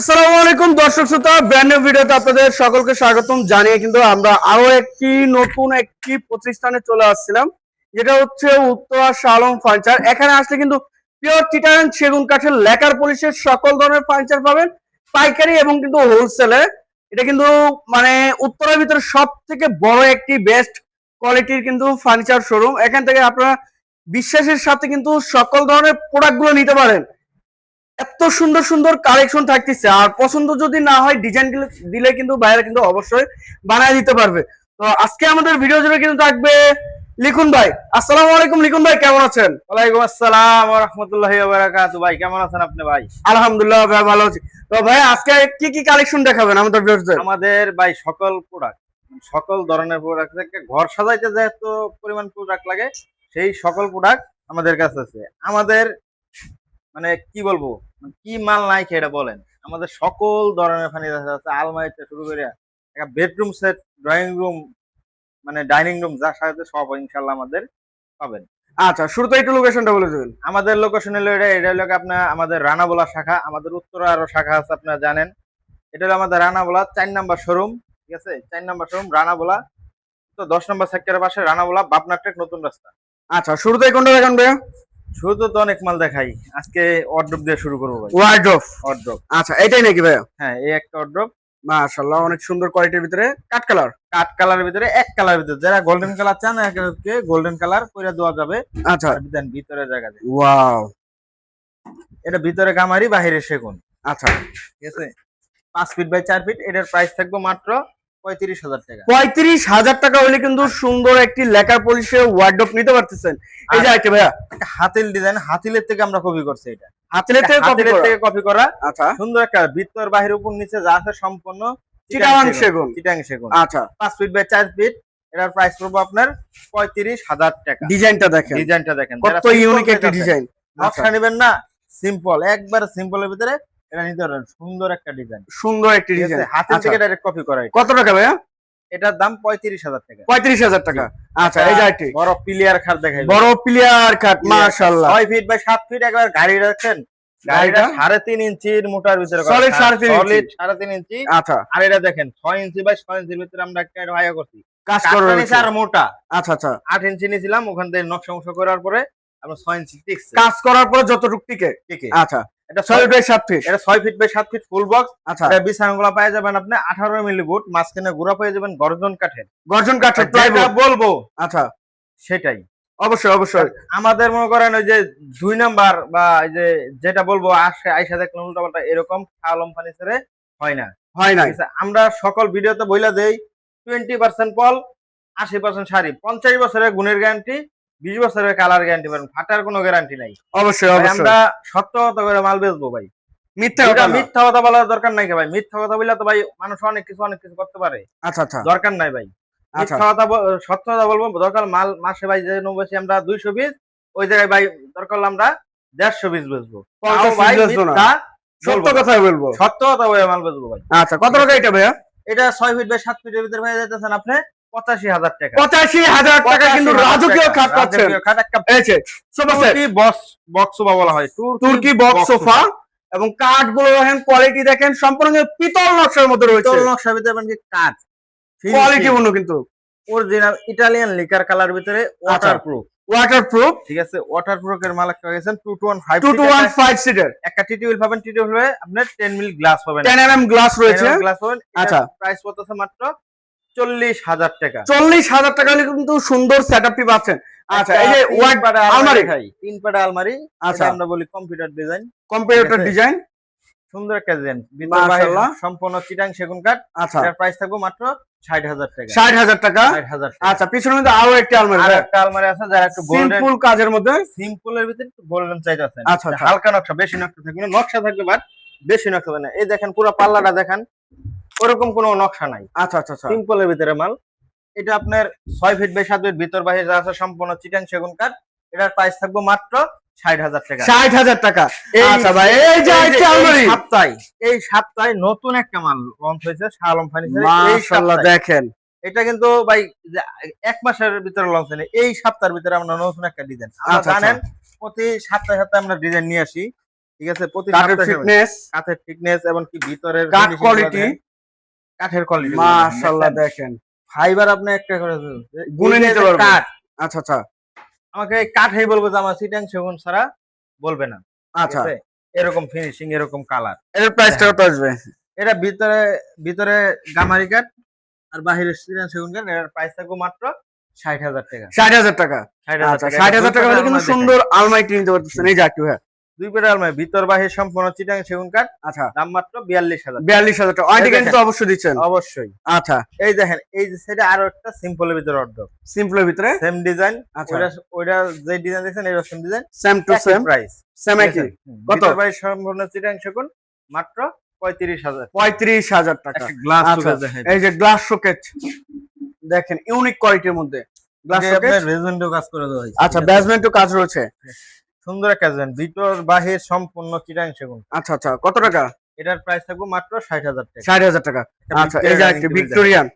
আসসালামু আলাইকুম দর্শক শ্রোতা, ব্র্যান্ড নিউ ভিডিওতে আপনাদের সকলকে স্বাগতম জানিয়ে কিন্তু আমরা আরো নতুন একটি প্রতিষ্ঠানে চলে আসছিলাম, যেটা হচ্ছে উত্তরা শাহ আলম ফার্নিচার। এখানে আসলে কিন্তু পিওর চিটাগাং সেগুন কাঠের লেকার পলিশের সকল ধরনের ফার্নিচার পাবেন, পাইকারি এবং কিন্তু হোলসেলে। এটা কিন্তু মানে উত্তরার ভিতরে সব থেকে বড় একটি বেস্ট কোয়ালিটির কিন্তু ফার্নিচার শোরুম। এখান থেকে আপনারা বিশ্বাসের সাথে কিন্তু সকল ধরনের প্রোডাক্ট গুলো নিতে পারেন। এত সুন্দর সুন্দর কালেকশন থাকতেছে, আর পছন্দ যদি না হয় ডিজাইন দিলে কিন্তু বাইরে কিন্তু অবশ্যই বানায় দিতে পারবে। তো আজকে আমাদের ভিডিও জুড়ে কিন্তু থাকবে লিখুন ভাই। আসসালামু আলাইকুম লিখুন ভাই, কেমন আছেন? ওয়ালাইকুম আসসালাম ওয়া রাহমাতুল্লাহি ওয়া বারাকাতুহু। ভাই কেমন আছেন আপনি? ভাই আলহামদুলিল্লাহ ভাই, ভালো আছি। তো ভাই আজকে কি কি কালেকশন দেখাবেন আমাদের ভিউয়ারদের? আমাদের ভাই সকল ধরনের প্রোডাক্ট থেকে ঘর সাজাইতে যত পরিমাণ প্রোডাক্ট লাগে সেই সকল প্রোডাক্ট আমাদের কাছে আছে। আমাদের মানে কি বলবো, কি মাল নাই এটা বলেন। আমাদের সকল ধরনের ফার্নিচার আছে, আলমারিতে শুরু করে একটা বেডরুম সেট, ড্রয়িং রুম, মানে ডাইনিং রুম, যা সাথে সব ইনশাআল্লাহ আমাদের পাবেন। আচ্ছা, শুরুতে একটু লোকেশনটা বলে দেবেন। আমাদের লোকেশন হলো এটা হলো আপনার আমাদের রানাবোলা শাখা। আমাদের উত্তরা আরো শাখা আছে, আপনারা জানেন। এটা হলো আমাদের রানাবোলা 4 নাম্বার শোরুম। ঠিক আছে, 4 নাম্বার শোরুম রানাবোলা, তো 10 নম্বর সেক্টরের পাশে রানাবোলা বাবনা ট্রেক নতুন রাস্তা। আচ্ছা, শুরুতে কোনটা দেখান ভাই? শুরু তো অনেক মাল দেখাই, আজকে ওয়ার্ড্রপ দিয়ে শুরু করবো ভাই। ওয়ার্ড্রপ। আচ্ছা, এটাই নাকি ভাই? হ্যাঁ, এই একটা ওয়ার্ড্রপ। মাশাআল্লাহ, অনেক সুন্দর কোয়ালিটির ভিতরে কাট কালারের ভিতরে এক কালারের ভিতরে, যারা গোল্ডেন কালার চান একে গোল্ডেন কালার করে দেওয়া যাবে। আচ্ছা, দেন ভিতরে জায়গা দেন। ওয়াও, এটা ভিতরে গামারি, বাহিরে সেগুন। আচ্ছা ঠিক আছে, 5 ফিট বাই 4 ফিট। এটার প্রাইস থাকবে মাত্র 35,000 টাকা। 35,000 টাকা হলে কিন্তু সুন্দর একটি লেকার পলিশের ওয়ার্ডরোব নিতে পারতেছেন। এই যে একটা ভাইয়া, একটা হাতিল ডিজাইন, হাতিলের থেকে আমরা কপি করছি। এটা হাতিলের থেকে কপি করা। আচ্ছা, সুন্দর একটা ভিতর বাহির উপর নিচে যা আছে সম্পূর্ণ চিটাগাং সেগুন। আচ্ছা, 5 ফিট বাই 4 ফিট। এটার প্রাইস পড়বে আপনার 35,000 টাকা। ডিজাইনটা দেখেন কত ইউনিক একটা ডিজাইন। নকশা নেবেন না, সিম্পল, একবার সিম্পলের ভিতরে এটা নিতে পারেন। সুন্দর একটা ডিজাইন, হাতিল থেকে ডাইরেক্ট কপি করা। কত টাকা ভাইয়া? এটার দাম 35,000 টাকা। 35,000 টাকা। আচ্ছা, এই যে একটি বড় প্লেয়ার খাট দেখাই। বড় প্লেয়ার খাট, মাশাআল্লাহ। 6 ফিট বাই 7 ফিট। একবার গাড়ি রাখছেন, গাড়িটা 3.5 ইঞ্চির মোটার ভিতরে, সলিড 3.5 ইঞ্চি। আচ্ছা, আর এটা দেখেন 6 ইঞ্চি বাই 6 ইঞ্চির ভিতরে আমরা একটা ভাইয়া করছি, কাজ করা রয়েছে। আর মোটা। আচ্ছা আচ্ছা, 8 ইঞ্চি নিয়েছিলাম, ওখান থেকে নকশা করার পরে আমরা 6 ইঞ্চি টিকছে, কাজ করার পরে যতটুকু টিকে। আচ্ছা, এটা 6 বাই 7 ফিট। এটা 6 feet by 7 feet full box. আচ্ছা, এটা বিছানাগুলো পেয়ে যাবেন আপনি 18 মিলি বুট, মাঝখানে গুড়া পেয়ে যাবেন গর্জন কাঠের প্লাইবোর্ড বলবো। আচ্ছা, সেটাই অবশ্যই আমাদের মনে করেন ওই যে 2 নাম্বার বা এই যে যেটা বলবো আইসা দেখলাম উল্টাপাল্টা, এরকম আলম ফার্নিচারে হয় না। আমরা সকল ভিডিওতে বইলা দেই 20% পল, 80% শাড়ি, 50 বছরের গুণের গ্যারান্টি, 20 বছরের কালার গ্যারান্টি পাবেন, ফাটার কোনো গ্যারান্টি নাই। অবশ্যই আমরা সত্য কথা করে মাল বেচবো ভাই, মিথ্যা কথা বলার দরকার নাই ভাই। মিথ্যা কথা বললে তো ভাই মানুষ অনেক কিছু করতে পারে। আচ্ছা, দরকার নাই ভাই, মিথ্যা কথা, সত্য কথা বলবো। দরকার মাল মাসে ভাই যে বেশি আমরা 200 পিস, ওই জায়গায় ভাই দরকার হলে আমরা 150 পিস বেচবো। সত্য কথা বলবো, সত্য কথা বলে মাল বেচবো ভাই। আচ্ছা, কত টাকা এটা ভাইয়া? এটা 6 ফিট বাই 7 ফিটের ভিতরে ভাই যাইতেছেন আপনি 85,000 টাকা। 85,000 টাকা কিন্তু রাজকীয় খাট পাচ্ছেন। বক্স সোফা বলা হয়, তুর্কি বক্স সোফা। এবং কাঠ গুলো দেখেন, কোয়ালিটি দেখেন, সম্পূর্ণ পিতল নকশার মধ্যে রয়েছে। পিতল নকশার ভিতরে মানে কাঠ কোয়ালিটি পূর্ণ, কিন্তু অরিজিনাল ইটালিয়ান লিকার কালার ভিতরে ওয়াটারপ্রুফ। ঠিক আছে, ওয়াটারপ্রুফ এর মাল একটা গেছেন 215 সিটার। একটা টি টেবিল পাবেন, টি টেবিল হয়ে আপনার 10 মিলি গ্লাস পাবেন, 10 mm গ্লাস রয়েছে। আচ্ছা, প্রাইস পড়তেছে মাত্র 40,000 টাকা। 40,000 টাকা হলে কিন্তু সুন্দর সেটআপটি পাচ্ছেন। আচ্ছা, এই যে আলমারি, 3 পাটা আলমারি। আচ্ছা, আমরা বলি কম্পিউটার ডিজাইন, সুন্দর একটা ডিজাইন, মাশাআল্লাহ, সম্পূর্ণ চিটাং সেগুন কাঠ। আচ্ছা, এর প্রাইস থাকবে মাত্র 60,000 টাকা। 60,000 টাকা। আচ্ছা, পিছনে কিন্তু আরো একটা আলমারি আছে, যারা একটু সিম্পল কাজের মধ্যে, সিম্পলের ভিতরে একটু গোল্ডেন চাইতে আছে। আচ্ছা, হালকা নকশা, বেশি নকশা থাকবে না, নকশা থাকবে বাট বেশি নকশা হবে না। এই দেখেন পুরো পাল্লাটা দেখেন, ওরকম কোনো নকশা নাই। আচ্ছা, সিম্পলের ভিতরে মাল। এটা আপনার 6 ফিট বাই 7 ফিট, ভিতর বাহির যা আছে সম্পূর্ণ চিটাং সেগুন কাঠ। এটার প্রাইস থাকবে মাত্র 60,000 টাকা। 60,000 টাকা। আচ্ছা ভাই, এই যে একটা আলমারি এই সপ্তাহে নতুন একটা মাল লঞ্চ হয়েছে শাহ আলম ফার্নিচারে। মাশাআল্লাহ, দেখেন এটা কিন্তু ভাই 1 মাসের ভিতরে লঞ্চ হয়নি, এই সপ্তাহের ভিতরে আমরা নতুন একটা ডিজাইন। আপনারা জানেন প্রতি সপ্তাহে আমরা ডিজাইন নিয়ে আসি। ঠিক আছে, প্রতি কাঠের সপ্তাহে ফিটনেস, কাঠের থিকনেস এবং কি ভিতরের কাঠ finishing গুলো কোয়ালিটি, দেখেন, কাঠের কোয়ালিটি মাশাআল্লাহ দেখেন ফাইবার আপনি একটা করে গুনে নিতে পারবেন। কাঠ, আচ্ছা আচ্ছা আমাকে কাঠই বলবো যে আমার চিটাং সেগুন ছাড়া বলবে না, ঠিক আচ্ছা। আছে? এরকম ফিনিশিং, এরকম কালার। এর প্রাইসটা কত আসবে? এটা ভিতরে ভিতরে গামারি কাঠ আর বাহিরে চিটাং সেগুন কাঠ, এর প্রাইস থাকবে মাত্র 60,000 টাকা। 60,000 টাকা। 60,000 আচ্ছা টাকা। 60,000 টাকা হলে কিন্তু আলমারি সুন্দর আলমারি নিতে পারতেছেন। এই যে একটু ভাই, দুই পেটের আলমারি, ভিতর বাহির সম্পূর্ণ চিটাং সেগুন কাঠ, আচ্ছা দাম মাত্র 42,000। 42,000 টাকা। ওয়ারেন্টি এই দেখেন। কিন্তু অবশ্যই দিচ্ছেন। অবশ্যই। আচ্ছা এই দেখেন, এই যে সাইডে আরো একটা সিম্পলের ভিতরে অর্ডার, সিম্পলের ভিতরে সেম ডিজাইন, আচ্ছা ওইটা ওইটা যে ডিজাইন দেখছেন এর same design, same to same price same একই। কত? ভিতর বাহির সম্পূর্ণ চিটাং সেগুন, মাত্র 35,000। 35,000 টাকা। একটা গ্লাস আচ্ছা, শোকেস দেখেন, এই যে গ্লাস শোকেস দেখেন, ইউনিক কোয়ালিটির মধ্যে গ্লাস শোকেস। আপনার রেজেন্ডো কাজ করে দেওয়া হয়েছে। আচ্ছা বেসমেন্টও কাজ রয়েছে। সুন্দর একটা ডিজাইন, ভিতর বাহির সম্পূর্ণ চিটাং সেগুন। আচ্ছা আচ্ছা কত টাকা? এটার প্রাইস থাকবে মাত্র 60,000 টাকা। 60,000 টাকা। আচ্ছা এই যে একটা Victorian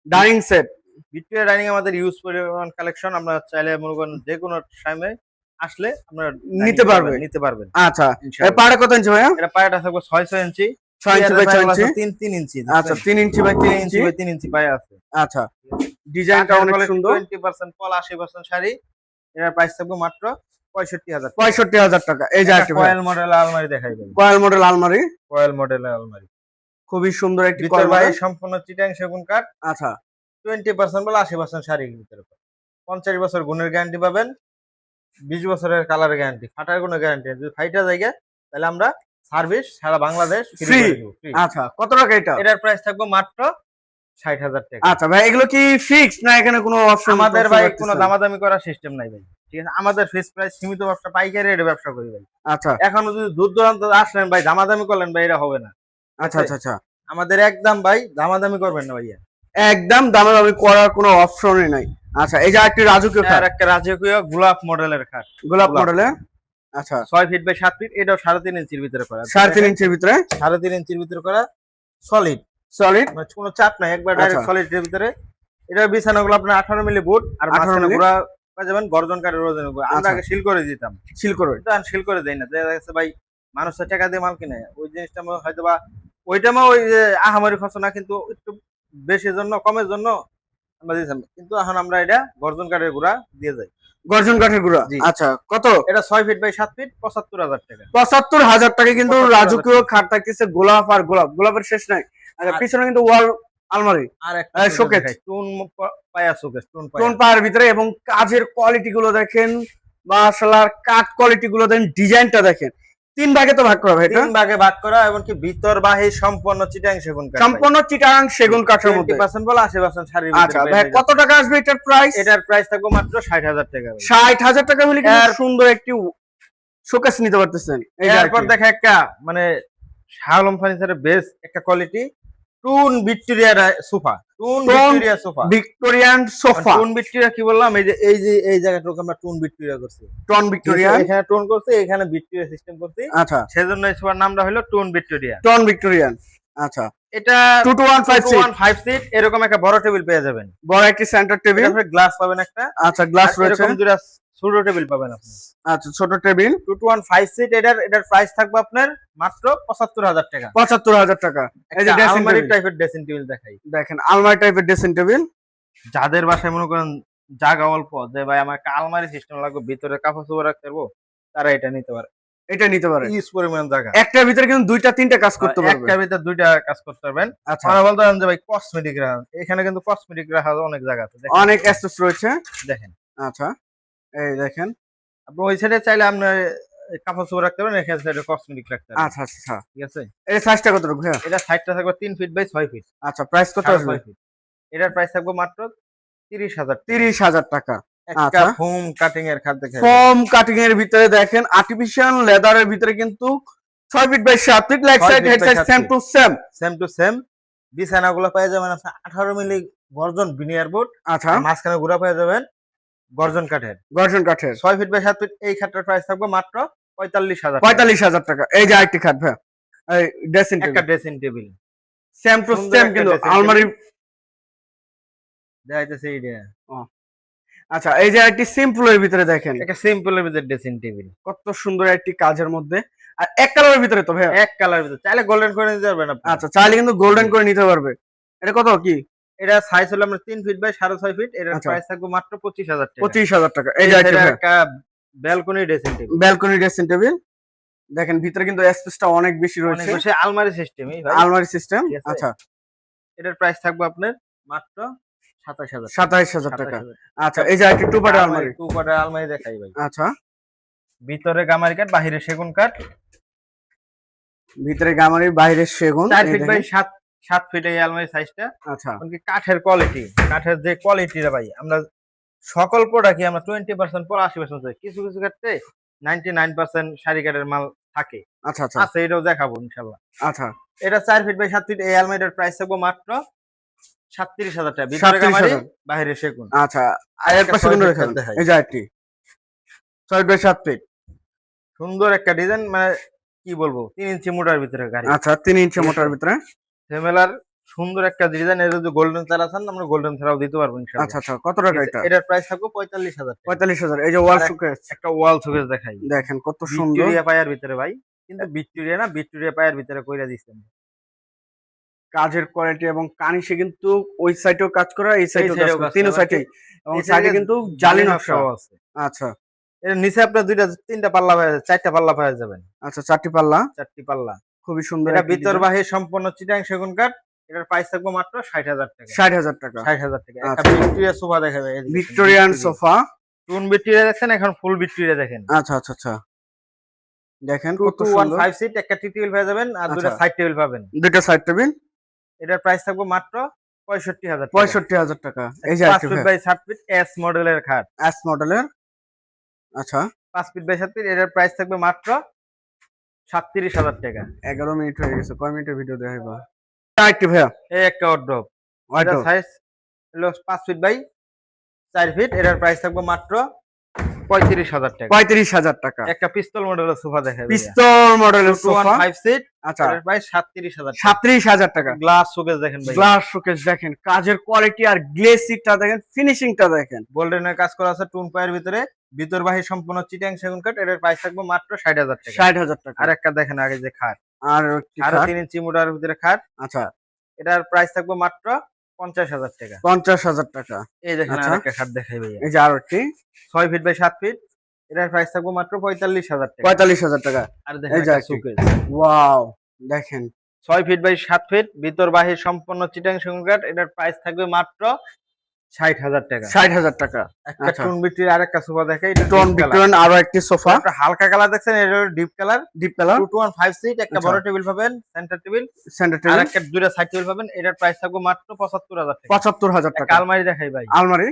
dining set, Victoria dining আমাদের ইউজ পরিমাণ কালেকশন, আমরা চাইলে মনে করেন যে কোনো সময় আসলে আমরা নিতে পারবেন। আচ্ছা এর ইনশাআল্লাহ। পাড়ে কত ইঞ্চি ভাইয়া? এটা পায়াটা থাকবে 6 ইঞ্চি, 6 ইঞ্চি বাই 6 ইঞ্চি। 3 ইঞ্চি। আচ্ছা 3 ইঞ্চি বাই 3 ইঞ্চি। 3 ইঞ্চি পায়া আছে। আচ্ছা ডিজাইনটা অনেক সুন্দর। 20% পল, 80% শাড়ি। এটার প্রাইস থাকবে মাত্র 65,000। 65,000 টাকা। এই যে একটা কয়েল মডেল আলমারি দেখাই দেব। কয়েল মডেল আলমারি, কয়েল মডেলের আলমারি, খুবই সুন্দর একটি ভিতর কয়েল বাইরে মডেল। সম্পূর্ণ চিটাং সেগুন কাঠ। আচ্ছা 20% বলে 80% শাড়ির ভিতরে, 50 বছর গুণের গ্যারান্টি পাবেন, 20 বছরের কালার গ্যারান্টি, ফাটার কোনো গ্যারান্টি। যদি ফাইটা জায়গা তাহলে আমরা সার্ভিস সারা বাংলাদেশ ফ্রি ফ্রি। করে দেব। ফ্রি। আচ্ছা কত টাকা এটা? এটার প্রাইস থাকবে মাত্র 60,000 টাকা। আচ্ছা ভাই এগুলো কি ফিক্স না এখানে কোনো অপশন? আমাদের ভাই কোনো দামাদামি করার সিস্টেম নাই ভাই, ঠিক আছে? আমাদের ফিক্স প্রাইস, সীমিত ব্যবসা, পাইকারি রেটে ব্যবসা করি ভাই। আচ্ছা এখন যদি দূর দূরান্ত আসলেন ভাই, দামাদামি করলেন ভাই, এটা হবে না। আচ্ছা আচ্ছা আচ্ছা আমাদের একদম ভাই দামাদামি করবেন না ভাইয়া, একদম দামাদামি করার কোনো অপশনই নাই। আচ্ছা এই যে একটি রাজকীয় খাট, আর একটা রাজকীয় গোলাপ মডেলের খাট, গোলাপ মডেলের। আচ্ছা 6 ফিট বাই 7 ফিট, এটাও 3.5 ইঞ্চির ভিতরে করা। 3.5 ইঞ্চির ভিতরে, 3.5 ইঞ্চির ভিতরে করা, সলিড, সলিড। মানে কোনো চাপ নাই, একবার ডাইরেক্ট আচ্ছা। সলিডের ভিতরে। এটার বিছানাগুলো আপনার 18 মিলি বুট, আর 18 মাঝখানে মিলি। ঘোড়া পাওয়া যাবেন গর্জন কাঠের ওজন। আমরা আচ্ছা। আগে সিল করে দিতাম, সিল করে। কিন্তু আর সিল করে দেই না। দেখা যাচ্ছে ভাই মানুষের টাকা দিয়ে মাল কিনে, ওই জিনিসটা হয়তো বা ওইটা ওই যে আহামরি খরচ না, কিন্তু একটু বেশির জন্য, কমের জন্য আমরা দিতাম, কিন্তু এখন আমরা এটা গর্জন কাঠের গুঁড়া দিয়ে যাই। গর্জন কাঠের গুঁড়া। জি। আচ্ছা কত? এটা 6 ফিট বাই 7 ফিট, 75,000 টাকা। 75,000 টাকা কিন্তু 75,000 রাজকীয় খাট থাকতেছে। গোলাপ আর গোলাপ, গোলাপের শেষ নাই। আচ্ছা আর- পিছনে কিন্তু ওয়াল আলমারি, আর একটা শোকেস। টুন পায়া শোকেস, টুন টোন পায়ের ভিতরে, এবং কাজের কোয়ালিটি গুলো দেখেন মাশাআল্লাহ, কাট কোয়ালিটি গুলো দেখেন, ডিজাইনটা দেখেন। 3 ভাগে তো ভাগ করা ভাই এটা? 3 ভাগে ভাগ করা, এমনকি ভিতর বাহির সম্পূর্ণ চিটাং সেগুন কাঠ। সম্পূর্ণ চিটাং সেগুন কাঠের মধ্যে। 20% বলে 80% শাড়ির আচ্ছা ভিতরে ভাই পেয়ে কত টাকা আসবে এটার প্রাইস? এটার প্রাইস থাকবে মাত্র 60,000 টাকা। 60,000 টাকা হলে কিন্তু এর- সুন্দর একটি শোকেস নিতে পারতেছেন। এই যে এরপর দেখে একটা মানে শালম ফার্নিচারের বেস্ট একটা কোয়ালিটি, টুন ভিক্টোরিয়া সোফা, টুন ভিক্টোরিয়া সোফা, ভিক্টোরিয়ান সোফা। টুন ভিক্টোরিয়া কি বললাম, এই যে এই জায়গাটুকু আমরা টুন ভিক্টোরিয়া করছি, টন ভিক্টোরিয়ান। এখানে টোন করছি, এখানে ভিক্টোরিয়া সিস্টেম করছি, আচ্ছা সেজন্য এই সোফার নামটা হলো টুন ভিক্টোরিয়া। Ton Victorian. আচ্ছা এটা 22156 সিট, এরকম একটা বড় টেবিল পেয়ে যাবেন, বড় একটি সেন্টার টেবিল। তারপরে গ্লাস পাবেন একটা, আচ্ছা গ্লাস আর রয়েছে। এরকম দুটো ছোট টেবিল পাবেন আপনি। আচ্ছা ছোট টেবিল, 215 সিট। এটার প্রাইস থাকবে আপনার মাত্র 75,000 টাকা। 75,000 টাকা। এই যে একটা ড্রেসিং আলমারি টেবিল টাইপের ড্রেসিং টেবিল দেখাই, দেখেন, আলমারি টাইপের ড্রেসিং টেবিল। যাদের বাসায় মনে করেন জায়গা অল্প, যে ভাই আমার একটা আলমারি সিস্টেম লাগবে, ভিতরে কাপড় চোপড় রাখতে পারবো, তারা এটা নিতে পারে। এটা নিতে পারে। ইউজ পরিমাণ জায়গা, একটার ভিতরে কিন্তু 2টা 3টা কাজ করতে পারবে। একটার ভিতরে 2টা কাজ করতে পারবেন। আচ্ছা আমরা বলতে পারেন যে ভাই কসমেটিক রাখা, এখানে কিন্তু কসমেটিক রাখার অনেক জায়গা আছে, দেখেন। অনেক অ্যাসেস রয়েছে। দেখেন আচ্ছা এই দেখেন। আপনি ওই সাইডে চাইলে আপনার কাপড় চোপড় রাখতে পারেন, এখানে সাইডে কসমেটিক রাখতে পারেন। আচ্ছা আচ্ছা ঠিক আছে, এই সাইজটা কত রাখবে? এটা সাইডটা থাকবে 3 ফিট বাই 6 ফিট। আচ্ছা প্রাইস কত আসবে? 6.5 ফিট। এটার প্রাইস থাকবে মাত্র 30,000 টাকা। 30,000 টাকা। একটা আচ্ছা। ফোম কাটিং এর খাট দেখেন, ফোম কাটিং এর ভিতরে দেখেন, আর্টিফিশিয়াল লেদারের ভিতরে কিন্তু 6 feet by 7 feet, leg 6 side feet head by side 7 same feet। To same. Same to same. বিছানাগুলো পেয়ে যাবেন আপনার 18 মিলি গর্জন বিনিয়ার বোর্ড, আচ্ছা মাঝখানে গুড়া পেয়ে যাবেন গর্জন কাঠের, গর্জন কাঠের। 6 ফিট বাই 7 ফিট। এই খাটটার প্রাইস থাকবে মাত্র 45,000 টাকা। 45,000 টাকা। এই যে আরেকটি খাট ভাই, এই ড্রেসিং একটা table dressing table, same to সুন্দর সেম একটা কিন্তু dressing আলমারি। দেখাইতেছে এইটা আচ্ছা এই যে একটি সিম্পলের ভিতরে দেখেন একটা সিম্পলের ভিতরে ড্রেসিং টেবিল, কত সুন্দর একটি কাজের মধ্যে। আর এক কালারের ভিতরে তো ভাইয়া? এক কালার ভিতরে, চাইলে গোল্ডেন করে নিতে পারবেন আপনি। আচ্ছা, চাইলে কিন্তু গোল্ডেন করে নিতে পারবে। এটা কত কি? এটা সাইজ হলো আমরা 3 ফিট বাই 6.5 ফিট, এটার আচ্ছা। প্রাইস থাকবে মাত্র 25,000 টাকা। 25,000 টাকা। এই এই যে সাইডে একটা একটা balcony dressing table, balcony dressing table দেখেন, ভিতরে কিন্তু স্পেসটা অনেক বেশি অনেক রয়েছে, বসে আলমারি সিস্টেমই ভাই। আলমারি সিস্টেম। ঠিক আছে? আচ্ছা, এটার প্রাইস থাকবে আপনার মাত্র 27,000 টাকা। 27,000 টাকা। 27,000 আচ্ছা, এই যে একটা টু পার্টের আলমারি। টু পার্টের আলমারি দেখাই ভাই। আচ্ছা, ভিতরে গামারি কাঠ, বাহিরে সেগুন কাঠ, ভিতরে গামারি, বাইরে সেগুন। 4 এই ফিট বাই দেখেন। 7 ফিট এই আলমারি সাইজটা। আচ্ছা, এমনকি কাঠের কোয়ালিটি, কাঠের যে কোয়ালিটিটা ভাই, আমরা সকল প্রোডাক্টই আমরা 20% পর 80% চাই। কিছু কিছু ক্ষেত্রে 99% শাড়ি কাঠের মাল থাকে। আচ্ছা, আচ্ছা, আছে, এটাও দেখাবো ইনশাআল্লাহ। আচ্ছা। এটা 4 ফিট বাই 7 ফিট এই আলমারিটার প্রাইস থাকবে মাত্র 37,000 টাকা। ভিতরে 37,000 গামারি, বাইরে সেগুন। আচ্ছা, আর এর পাশে কোনটা দেখেন? দেখাই। এই যে একটি 6 বাই 7 ফিট। সুন্দর একটা ডিজাইন, মানে কি বলবো, 3 ইঞ্চি মোটার ভিতরে গাড়ি। আচ্ছা, 3 ইঞ্চি মোটার ভিতরে। ফেমেলার সুন্দর একটা ডিজাইন। এর যদি গোল্ডেন তারা চান আমরা গোল্ডেন তারাও দিতে পারবো ইনশাআল্লাহ। আচ্ছা, আচ্ছা, কত টাকা এটা? এটার প্রাইস থাকবে 45,000 টাকা। 45,000। এই যে ওয়াল আর শোকেস একটা ওয়াল শোকেস দেখাই, দেখেন কত সুন্দর। ভিক্টোরিয়া পায়ার ভিতরে ভাই, কিন্তু ভিক্টোরিয়া না, ভিক্টোরিয়া পায়ার ভিতরে কইরা দিচ্ছেন। কাজের কোয়ালিটি এবং কানিশে কিন্তু ওই সাইডেও কাজ করা, এই সাইডেও কাজ সাইডেও করা, কাজ তিন করা। সাইডেই। এবং এই সাইডে সাইডে কিন্তু জালি নকশা আছে। আচ্ছা, এর নিচে আপনার দুইটা তিনটা পাল্লা পাওয়া যাবে, 4টা পাল্লা পাওয়া যাবেন। আচ্ছা, 4টি পাল্লা, 4টি পাল্লা। খুবই সুন্দর। এটা একটা ভিতর ডিজাইন। বাহি সম্পূর্ণ চিটাং সেগুন কাঠ। এটার প্রাইস থাকবে মাত্র 60,000 টাকা। 60,000 টাকা। 60,000 টাকা। একটা আচ্ছা। ভিক্টোরিয়া সোফা দেখাবে, এই দেখেন, ভিক্টোরিয়ান সোফা। টুন ভিক্টোরিয়া দেখছেন, এখন ফুল ভিক্টোরিয়া দেখেন। আচ্ছা, আচ্ছা, আচ্ছা, দেখেন কত সুন্দর। 2215 সিট, একটা টি টেবিল পেয়ে যাবেন আর দুটো আচ্ছা। সাইড টেবিল পাবেন। দুটো সাইড টেবিল। এটার প্রাইস থাকবে মাত্র 65,000 টাকা। 65,000 টাকা। এই যে 5 ফিট বাই 7 ফিট এস মডেলের খাট। এস মডেলের। আচ্ছা, 5 ফিট বাই 7 ফিট, এটার প্রাইস থাকবে মাত্র 37,000 টাকা। 11 মিনিট হয়ে গেছে, কয় মিনিটের ভিডিও দেখাইবা? আরেকটি ভাইয়া, এই একটা ওয়ার্ড্রপ, এটা ওয়াইড্রপ। সাইজ হলো 5 ফিট বাই 4 ফিট, এটার প্রাইস থাকবে মাত্র 35,000 টাকা। 35,000 টাকা। একটা পিস্তল মডেলের সোফা দেখাবে, পিস্তল মডেলের সোফা। 215 সিট, আচ্ছা, এটার প্রাইস 37,000 টাকা। 37,000 টাকা। গ্লাস শোকেস দেখেন ভাই, গ্লাস শোকেস দেখেন, কাজের কোয়ালিটি আর গ্লেসিংটা দেখেন, ফিনিশিংটা দেখেন। গোল্ডেনের কাজ করা আছে টুন পায়ের ভিতরে, ভিতর বাহি সম্পূর্ণ চিটাং সেগুন কাঠ। এটার প্রাইস থাকবে মাত্র 60,000 টাকা। 60,000 টাকা। আর একটা দেখেন আগে যে খাট, আর একটি আরো খাট। 3 ইঞ্চি মোটার ভিতরে খাট। আচ্ছা, এটার প্রাইস থাকবে মাত্র 50,000 টাকা। 50,000 টাকা। এই দেখেন আচ্ছা। আরেকটা খাট দেখাই ভাইয়া, এই যে আরো একটি 6 ফিট বাই 7 ফিট, এটার প্রাইস থাকবে মাত্র 45,000 টাকা। 45,000 টাকা। আর দেখেন এই যে একটা একটি। শোকেস, ওয়াও, দেখেন 6 ফিট বাই 7 ফিট, ভিতর বাহির সম্পূর্ণ চিটাং সেগুন কাঠ। এটার প্রাইস থাকবে মাত্র 60,000 টাকা। 60,000 টাকা। একটা আচ্ছা। টুন বিটির আরেকটা সোফা দেখাই, এটা টন deep color। ভিক্টোরিয়ান আরো একটি সোফা, একটা হালকা কালার দেখছেন, এটা হলো deep colour. Deep colour, 215 seat, একটা আচ্ছা। বড় টেবিল পাবেন, সেন্টার টেবিল, সেন্টার আর টেবিল। একটা দুইটা সাইড টেবিল পাবেন। এটার প্রাইস থাকবে মাত্র 75,000 টাকা। 75,000 একটা টাকা। আলমারি দেখাই ভাই, আলমারি।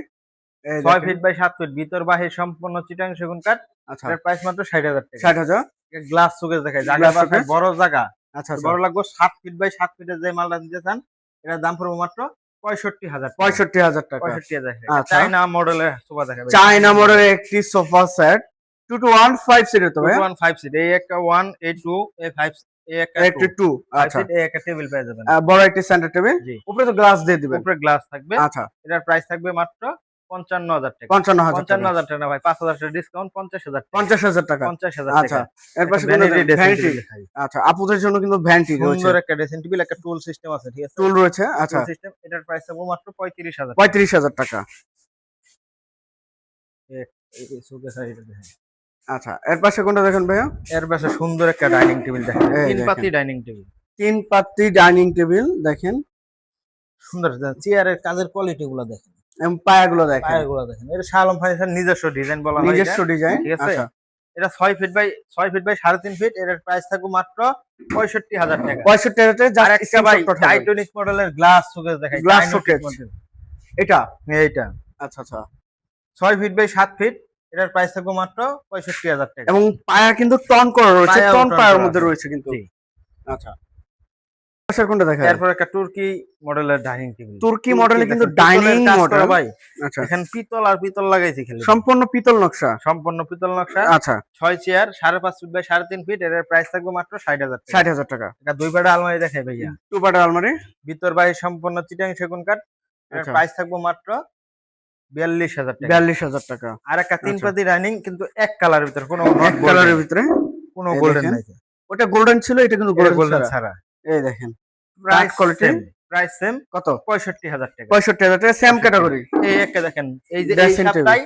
এই 6 দেখেন। ফিট বাই 7 ফিট, ভিতর বাহির সম্পূর্ণ চিটাং সেগুন কাঠ। আচ্ছা, এটার প্রাইস মাত্র 60,000 টাকা। 60,000। গ্লাস শোকেস দেখাই, জায়গা Glass বাসায় showcase? বড় জায়গা, আচ্ছা, আচ্ছা, বড় লাগবে। 7 ফিট বাই 7 ফিটের যে মালটা দিতে চান, এটার দাম পড়বে মাত্র 65,000 টাকা। 65,000 টাকা। 65,000 টাকা। আচ্ছা। চাইনা মডেলের সোফা দেখাবে, চায়না মডেলের একটি সোফা সেট, 215 সিটের তো ভাই? 215 সিট। এই একটা 1, এই 2, এই 5, এই একটা একটি 2, 2। 5 আচ্ছা, সিট, এই একটা টেবিল পেয়ে যাবেন। বড় একটি সেন্টার টেবিল, জি, উপরে তো গ্লাস দিয়ে দিবেন। উপরে গ্লাস থাকবে। আচ্ছা, এটার প্রাইস থাকবে মাত্র 55,000 টাকা। 55,000 টাকা। 55,000 টাকা না ভাই, 5,000 টাকা ডিসকাউন্ট, 50,000 টাকা। 50,000 টাকা। 50,000 আচ্ছা, টাকা। এর পাশে ভ্যানিটি ড্রেসিং ভ্যানিটি। টেবিল দেখাই, আচ্ছা, আপুদের জন্য কিন্তু ভ্যানিটি রয়েছে, সুন্দর একটা ড্রেসিং টেবিল, একটা টুল সিস্টেম আছে, ঠিক আছে? টুল রয়েছে। আচ্ছা, টুল সিস্টেম। এটার প্রাইস থাকবে মাত্র 35,000 টাকা। 35,000 টাকা। এই শোকেস আর এটা দেখেন। আচ্ছা, এর পাশে কোনটা দেখেন ভাইয়া? এর পাশে সুন্দর একটা ডাইনিং টেবিল দেখেন, এই 3 দেখেন। পাতি ডাইনিং টেবিল। 3 পাত্তি ডাইনিং টেবিল দেখেন, সুন্দর চেয়ারের কাজের কোয়ালিটি গুলো দেখেন, এবং পায়াগুলো দেখেন, পায়াগুলো দেখেন। এটা শাহ আলম ফার্নিচার নিজস্ব ডিজাইন বলা হয় নিজস্ব এটা, ডিজাইন। ঠিক আছে? আচ্ছা, এটা 6 ফিট বাই 3.5 ফিট, এর প্রাইস থাকবে মাত্র 65,000 টাকা। 65,000 টাকা। আর একটা ভাই টাইটানিক মডেলের গ্লাস শোকেস দেখাই, গ্লাস Titanic শোকেস model। এটা। এইটা আচ্ছা, আচ্ছা, 6 ফিট বাই 7 ফিট, এটার প্রাইস থাকবে মাত্র 65,000 টাকা। এবং পায়া কিন্তু টন করা রয়েছে, পায়াও টন টন পায়ার করা মধ্যে আছে। রয়েছে কিন্তু। জি। আচ্ছা, পাশের কোনটা দেখা? এরপর একটা তুর্কি মডেলের ডাইনিং টেবিল। তুর্কি মডেলে কিন্তু ডাইনিং মডেল ভাই, আচ্ছা, এখানে পিতল আর পিতল লাগাইছি খালি, সম্পূর্ণ পিতল নকশা। সম্পূর্ণ পিতল নকশা। আচ্ছা, 6 চেয়ার, 5.5 ফিট বাই 3.5 ফিট, এর প্রাইস থাকবে মাত্র 60,000 টাকা। 60,000 টাকা। এটা দুই পাটা আলমারি দেখাই ভাইয়া, টু পার্টের আলমারি। ভিতর বাহির সম্পূর্ণ চিটাং সেগুন কাঠ। এর আচ্ছা, প্রাইস থাকবে মাত্র 42,000 টাকা। 42,000 টাকা। আর একটা 3 আচ্ছা। পাতি ডাইনিং, কিন্তু এক কালারের ভিতরে, কোনো এক কালারের ভিতরে। কোনো এই গোল্ডেন দেখেন। নাই। ওটা গোল্ডেন ছিল, এটা কিন্তু গোল্ডেন গোল্ডেন ছাড়া। ছাড়া। এই দেখেন প্রাইস কোয়ালিটি প্রাইস সেম কত? 65,000 টাকা। 65,000 টাকা, সেম ক্যাটাগরি। এই একটা দেখেন, এই যে এই ড্রেসিং টেবিল। সপ্তাহে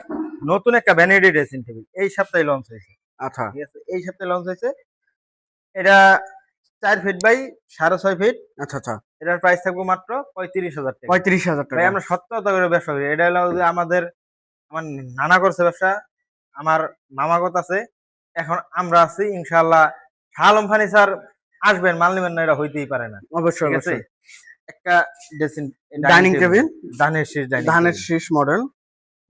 নতুন একটা ভ্যানিটি ড্রেসিং টেবিল এই সপ্তাহে লঞ্চ হয়েছে। আচ্ছা ঠিক আছে, এই সপ্তাহে লঞ্চ হয়েছে। এটা 4 ফিট বাই 6.5 ফিট। আচ্ছা আচ্ছা, এটার প্রাইস থাকবে মাত্র 35,000 টাকা। 35,000 ভাই টাকা। আমরা সত্যতা করে ব্যবসা করি। এটা হলো যে আমার নানা করছে ব্যবসা, আমার মামা আছে, এখন আমরা আছি ইনশাআল্লাহ। শাহ আলম ফার্নিচার আসবেন, মাল নেবেন না এটা হইতেই পারে না। অবশ্যই ঠিক আছে, অবশ্যই। একটা ড্রেসিং ডাইনিং টেবিল, ধানের শীষ ধানের শীষ মডেল।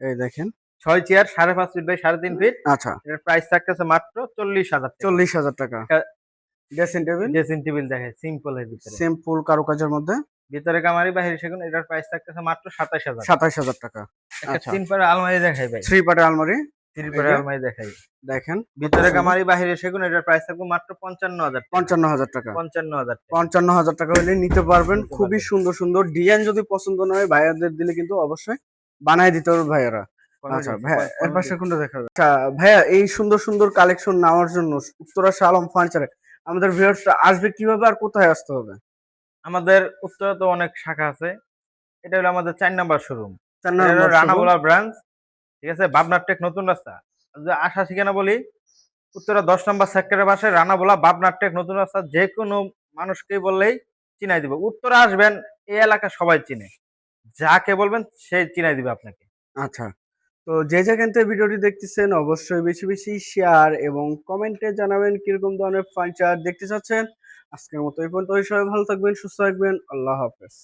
এই দেখেন 6 চেয়ার 5.5 ফিট বাই 3.5 ফিট। আচ্ছা, এটার প্রাইস থাকতেছে মাত্র 40,000 টাকা। 40,000 টাকা। ড্রেসিং টেবিল, ড্রেসিং টেবিল দেখে সিম্পল এর ভিতরে, সিম্পল কারুকাজের মধ্যে, ভিতরে কামারি বাহিরে সেগুন। এটার প্রাইস থাকতেছে মাত্র 27,000। 27,000 টাকা। একটা আচ্ছা, 3 পারে আলমারি দেখাই ভাই, 3 পাটের আলমারি 3 পারে আলমারি দেখাই। দেখেন ভিতরে কামারি বাহিরে সেগুন। এটার প্রাইস থাকবে মাত্র 55,000 টাকা। 55,000 টাকা। 55,000 টাকা। 55,000 টাকা হলে নিতে পারবেন। নিতে খুবই পারবেন। সুন্দর সুন্দর ডিজাইন, যদি পছন্দ না হয় ভাইয়াদের দিলে কিন্তু অবশ্যই বানায় দিতে হবে ভাইয়ারা। আচ্ছা ভাইয়া, এর পাশে কোনটা দেখাবে? আচ্ছা ভাইয়া, এই সুন্দর সুন্দর কালেকশন নেওয়ার জন্য উত্তরা শাহ আলম ফার্নিচারে আমাদের ভিউয়ার্সরা আসবে কিভাবে আর কোথায় আসতে হবে? আমাদের উত্তরে তো অনেক শাখা আছে। এটা হলো আমাদের 4 নাম্বার শোরুম। 4 এটা হলো নম্বর শোরুম। রানাবোলা ব্রাঞ্চ। ঠিক আছে, বাবনার টেক নতুন রাস্তা। যদি আসা ঠিকানা বলি, উত্তরা 10 নম্বর সেক্টরের পাশে রানাবোলা বাবনার টেক নতুন রাস্তা। যে কোনো মানুষকেই বললেই চিনাই দিব। উত্তরা আসবেন, এই এলাকা সবাই চিনে, যাকে বলবেন সে চিনাই দিবে আপনাকে। আচ্ছা, তো যে যেখান থেকে ভিডিওটি দেখতেছেন অবশ্যই বেশি বেশি শেয়ার এবং কমেন্টে জানাবেন কিরকম ধরনের ফার্নিচার দেখতে চাচ্ছেন। আজকের মতো এই পর্যন্ত। সবাই ভালো থাকবেন, সুস্থ থাকবেন। আল্লাহ হাফেজ।